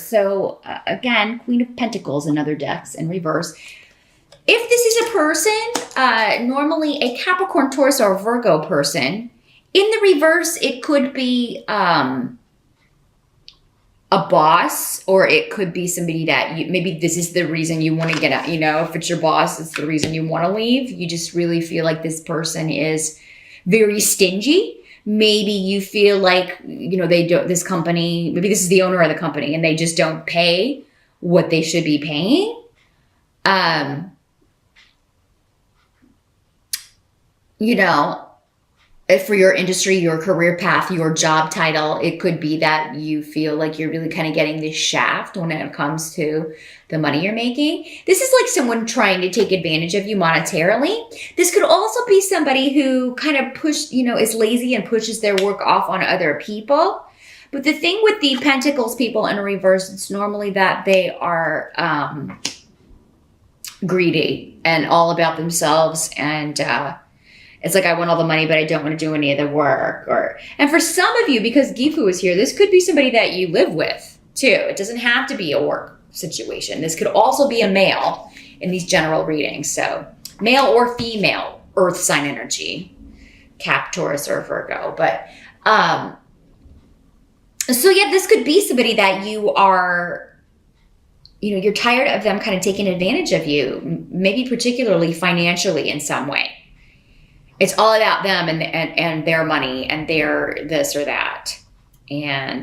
So again, Queen of Pentacles in other decks in reverse. If this is a person, normally a Capricorn, Taurus, or Virgo person, in the reverse, it could be a boss, or it could be somebody that maybe this is the reason you want to get out. You know, if it's your boss, it's the reason you want to leave. You just really feel like this person is very stingy. Maybe you feel like, you know, they don't, this company, maybe this is the owner of the company and they just don't pay what they should be paying. You know, if for your industry, your career path, your job title, it could be that you feel like you're really kind of getting this shaft when it comes to the money you're making. This is like someone trying to take advantage of you monetarily. This could also be somebody who kind of is lazy and pushes their work off on other people. But the thing with the Pentacles people in reverse, it's normally that they are greedy and all about themselves, and it's like, I want all the money, but I don't want to do any of the work. And for some of you, because Gifu is here, this could be somebody that you live with too. It doesn't have to be a work situation. This could also be a male in these general readings. So male or female, earth sign energy, Cap, Taurus, or Virgo. But so yeah, this could be somebody that you are, you know, you're tired of them kind of taking advantage of you, maybe particularly financially in some way. It's all about them and their money and their this or that. And,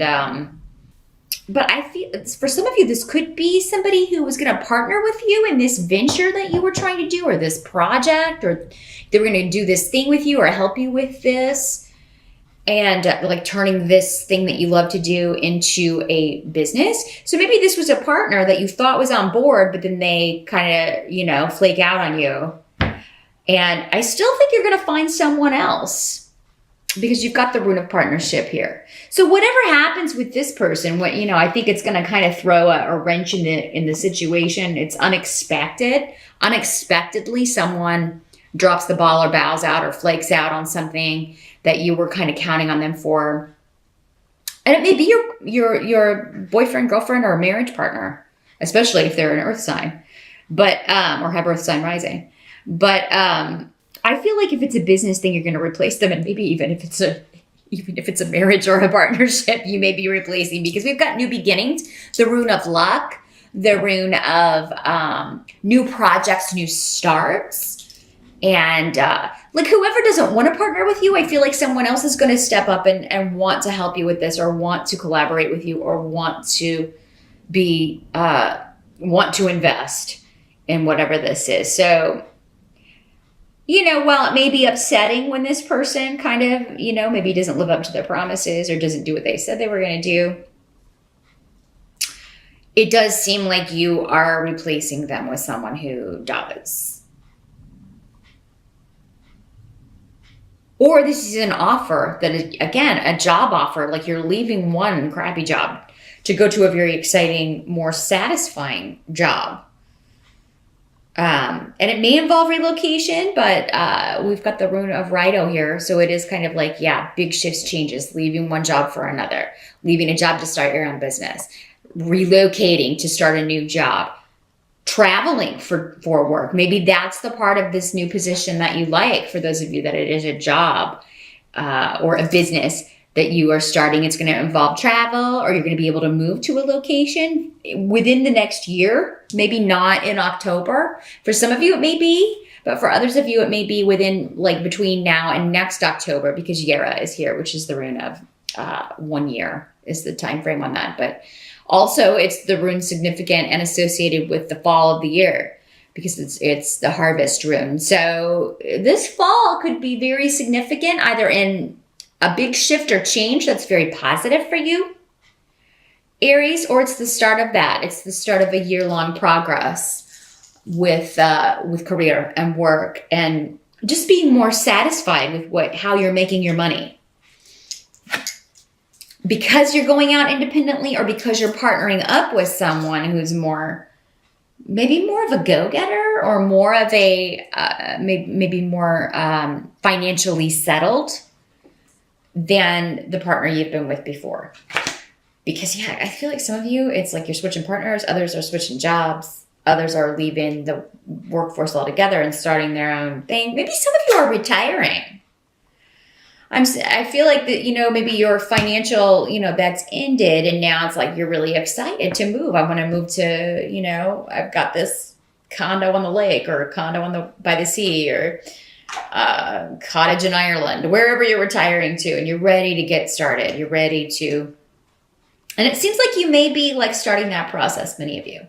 but I feel for some of you, this could be somebody who was going to partner with you in this venture that you were trying to do, or this project, or they were going to do this thing with you or help you with this. And like turning this thing that you love to do into a business. So maybe this was a partner that you thought was on board, but then they kind of, you know, flake out on you. And I still think you're going to find someone else because you've got the rune of partnership here. So whatever happens with this person, I think it's going to kind of throw a wrench in the situation. It's unexpected. Unexpectedly, someone drops the ball or bows out or flakes out on something that you were kind of counting on them for. And it may be your boyfriend, girlfriend, or marriage partner, especially if they're an earth sign, but or have earth sign rising. But I feel like if it's a business thing, you're going to replace them, and maybe even if it's a marriage or a partnership, you may be replacing, because we've got new beginnings, the rune of luck, the rune of new projects, new starts, and like whoever doesn't want to partner with you, I feel like someone else is going to step up and want to help you with this, or want to collaborate with you, or want to invest in whatever this is. So, while it may be upsetting when this person kind of, maybe doesn't live up to their promises or doesn't do what they said they were going to do, it does seem like you are replacing them with someone who does. Or this is an offer that is, again, a job offer, like you're leaving one crappy job to go to a very exciting, more satisfying job. And it may involve relocation, but we've got the rune of Rido here. So it is kind of like, big shifts, changes, leaving one job for another, leaving a job to start your own business, relocating to start a new job, traveling for work. Maybe that's the part of this new position that you like, for those of you that it is a job or a business that you are starting. It's going to involve travel, or you're going to be able to move to a location within the next year, maybe not in October. For some of you, it may be, but for others of you, it may be within, like, between now and next October, because Yera is here, which is the rune of 1 year is the time frame on that. But also it's the rune significant and associated with the fall of the year, because it's the harvest rune. So this fall could be very significant, either in a big shift or change that's very positive for you, Aries, or it's the start of that. It's the start of a year-long progress with career and work, and just being more satisfied with how you're making your money. Because you're going out independently, or because you're partnering up with someone who's maybe more of a go-getter, or more of a, maybe more financially settled than the partner you've been with before. Because, yeah, I feel like some of you, it's like you're switching partners. Others are switching jobs. Others are leaving the workforce altogether and starting their own thing. Maybe some of you are retiring. I feel like that, maybe your financial, that's ended, and now it's like you're really excited to move. I want to move to, I've got this condo on the lake, or a condo by the sea, or cottage in Ireland, wherever you're retiring to, and you're ready to get started. You're ready to, and it seems like you may be like starting that process, many of you.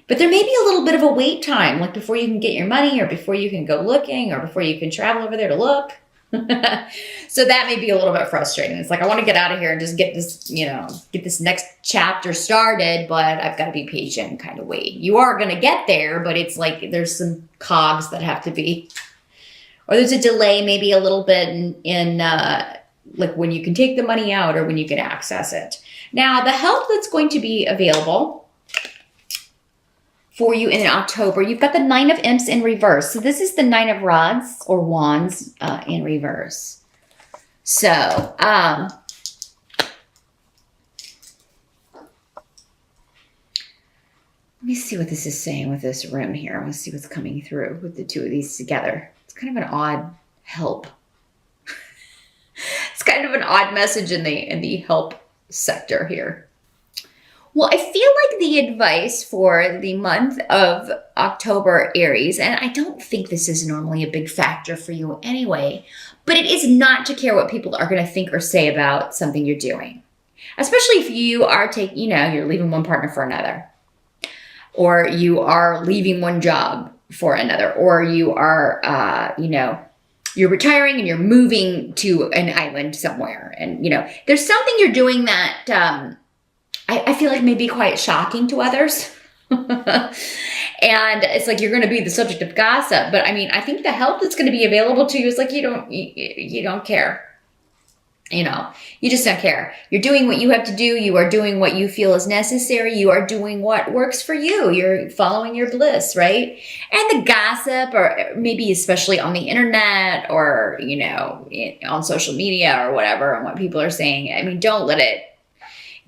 But there may be a little bit of a wait time, like before you can get your money, or before you can go looking, or before you can travel over there to look. So that may be a little bit frustrating. It's like, I want to get out of here and just get this, get this next chapter started, but I've got to be patient and kind of wait. You are going to get there, but it's like there's some cogs that have to be, or there's a delay maybe a little bit in like when you can take the money out or when you can access it. Now, the help that's going to be available for you in October, you've got the Nine of Imps in reverse. So this is the Nine of Rods or Wands in reverse. So, let me see what this is saying with this room here. I want to see what's coming through with the two of these together. It's kind of an odd help. It's kind of an odd message in the help sector here. Well, I feel like the advice for the month of October, Aries, and I don't think this is normally a big factor for you anyway, but it is not to care what people are going to think or say about something you're doing. Especially if you are you're leaving one partner for another, or you are leaving one job for another, or you are, you're retiring and you're moving to an island somewhere. And, there's something you're doing that, I feel like may be quite shocking to others. And it's like you're going to be the subject of gossip. But I mean, I think the help that's going to be available to you is like you don't care. You just don't care. You're doing what you have to do. You are doing what you feel is necessary. You are doing what works for you. You're following your bliss, right? And the gossip, or maybe especially on the internet, or, on social media or whatever, and what people are saying, I mean, don't let it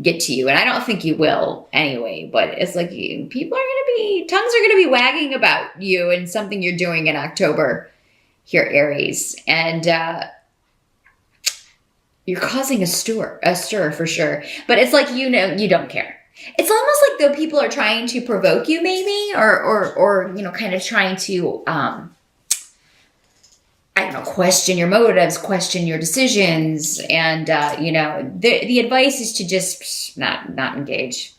get to you. And I don't think you will anyway, but it's like tongues are going to be wagging about you and something you're doing in October here, Aries. And, you're causing a stir for sure. But it's like, you don't care. It's almost like though people are trying to provoke you maybe, or kind of trying to, question your motives, question your decisions. And, the advice is to just not engage.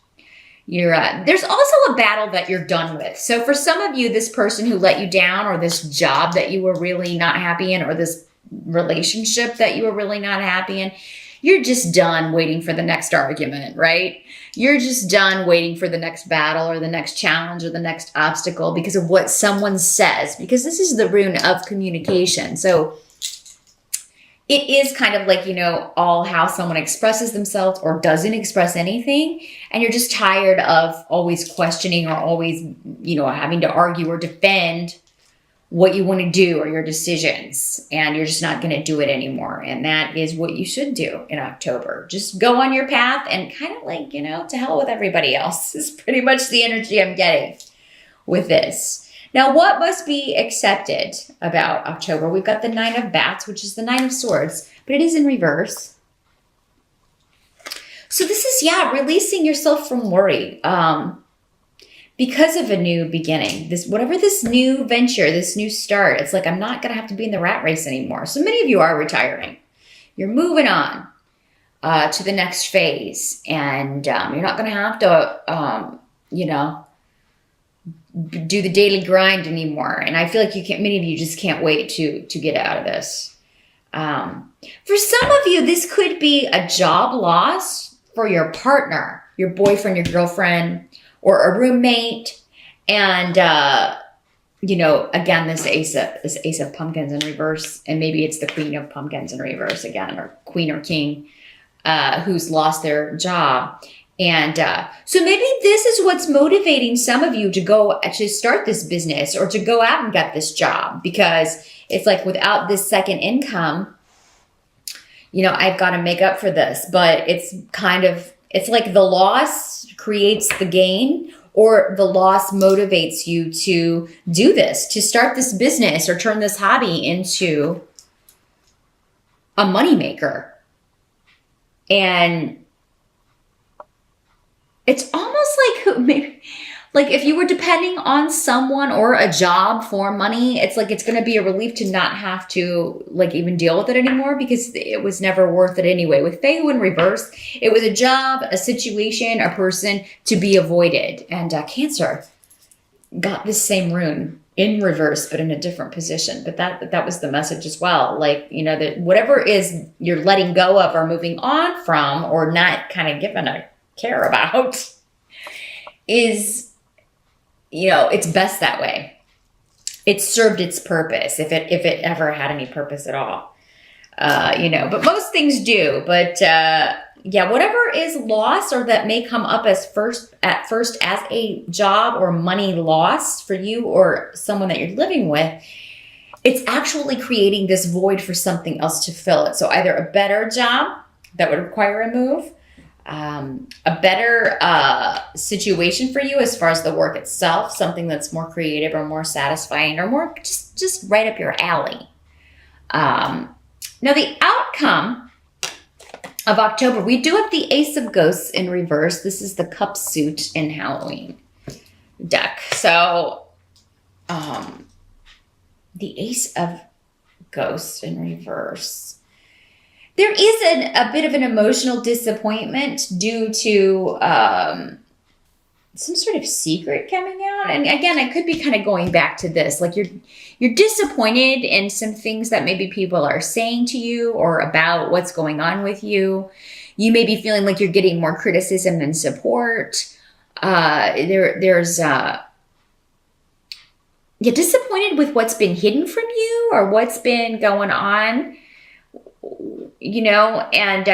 There's also a battle that you're done with. So for some of you, this person who let you down, or this job that you were really not happy in, or this relationship that you were really not happy in, you're just done waiting for the next argument, right? You're just done waiting for the next battle, or the next challenge, or the next obstacle because of what someone says, because this is the rune of communication. So it is kind of like, all how someone expresses themselves or doesn't express anything. And you're just tired of always questioning, or always, having to argue or defend what you want to do or your decisions, and you're just not going to do it anymore. And that is what you should do in October. Just go on your path and kind of like, to hell with everybody else is pretty much the energy I'm getting with this. Now, what must be accepted about October? We've got the Nine of Bats, which is the Nine of Swords, but it is in reverse. So this is, releasing yourself from worry. Because of a new beginning, whatever this new venture, this new start, it's like, I'm not going to have to be in the rat race anymore. So many of you are retiring. You're moving on to the next phase. And you're not going to have to, do the daily grind anymore. And I feel like many of you just can't wait to get out of this. For some of you, this could be a job loss for your partner, your boyfriend, your girlfriend, or a roommate. And, again, this ace of pumpkins in reverse, and maybe it's the Queen of Pumpkins in reverse again, or Queen or King, who's lost their job. And so maybe this is what's motivating some of you to go actually start this business, or to go out and get this job, because it's like, without this second income, I've got to make up for this. But it's kind of It's like the loss creates the gain, or the loss motivates you to do this, to start this business or turn this hobby into a moneymaker. And it's almost like maybe, like if you were depending on someone or a job for money, it's like it's going to be a relief to not have to like even deal with it anymore, because it was never worth it anyway. With Feu in reverse, it was a job, a situation, a person to be avoided. And Cancer got this same rune in reverse, but in a different position. But that was the message as well. Like, you know, that whatever is you're letting go of or moving on from or not kind of giving a care about is, you know, it's best that way. It served its purpose, if it ever had any purpose at all. You know, but most things do. But yeah, whatever is lost or that may come up as at first as a job or money loss for you or someone that you're living with, it's actually creating this void for something else to fill it. So either a better job that would require a move, a better situation for you as far as the work itself, something that's more creative or more satisfying or more just right up your alley. Now the outcome of October, we do have the Ace of Ghosts in reverse. This is the cup suit in Halloween deck. So the Ace of Ghosts in reverse. There is a bit of an emotional disappointment due to some sort of secret coming out. And again, I could be kind of going back to this. Like you're disappointed in some things that maybe people are saying to you or about what's going on with you. You may be feeling like you're getting more criticism than support. You're disappointed with what's been hidden from you or what's been going on. You know, and,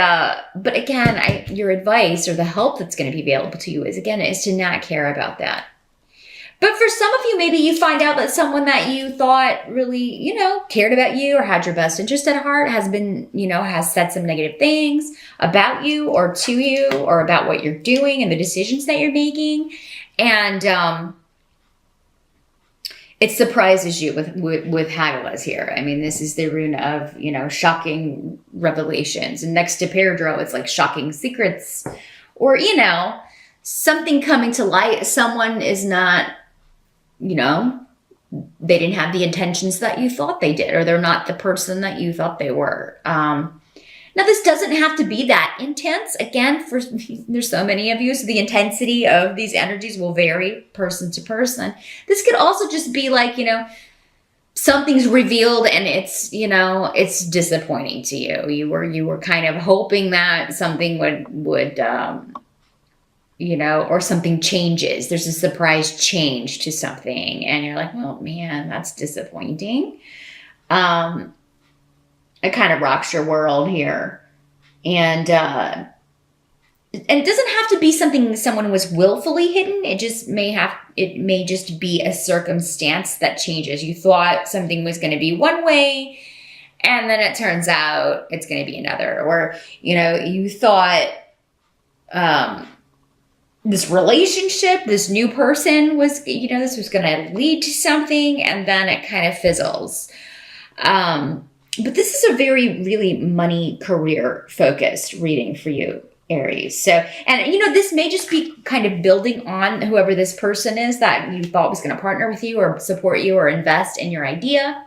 but again, your advice or the help that's going to be available to you is to not care about that. But for some of you, maybe you find out that someone that you thought really, you know, cared about you or had your best interest at heart has been, you know, has said some negative things about you or to you or about what you're doing and the decisions that you're making. And, it surprises you with Hagalaz here. I mean, this is the rune of, you know, shocking revelations. And next to Peridro, it's like shocking secrets. Or, you know, something coming to light. Someone is not, you know, they didn't have the intentions that you thought they did. Or they're not the person that you thought they were. Now, this doesn't have to be that intense. Again, there's so many of you, so the intensity of these energies will vary person to person. This could also just be like, you know, something's revealed and it's, you know, it's disappointing to you. You were kind of hoping that something would you know, or something changes. There's a surprise change to something, and you're like, well, man, that's disappointing. It kind of rocks your world here. And it doesn't have to be something someone was willfully hidden. It may just be a circumstance that changes. You thought something was going to be one way, and then it turns out it's going to be another. Or, you know, you thought this relationship, this new person was, you know, this was going to lead to something, and then it kind of fizzles. But this is a very, really money career focused reading for you, Aries. So, and you know, this may just be kind of building on whoever this person is that you thought was going to partner with you or support you or invest in your idea.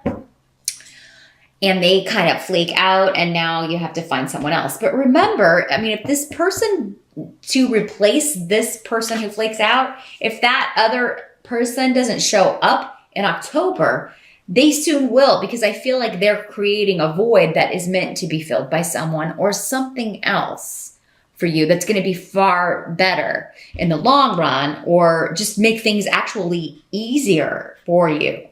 And they kind of flake out and now you have to find someone else. But remember, I mean, if this person, to replace this person who flakes out, if that other person doesn't show up in October, they soon will, because I feel like they're creating a void that is meant to be filled by someone or something else for you that's going to be far better in the long run, or just make things actually easier for you.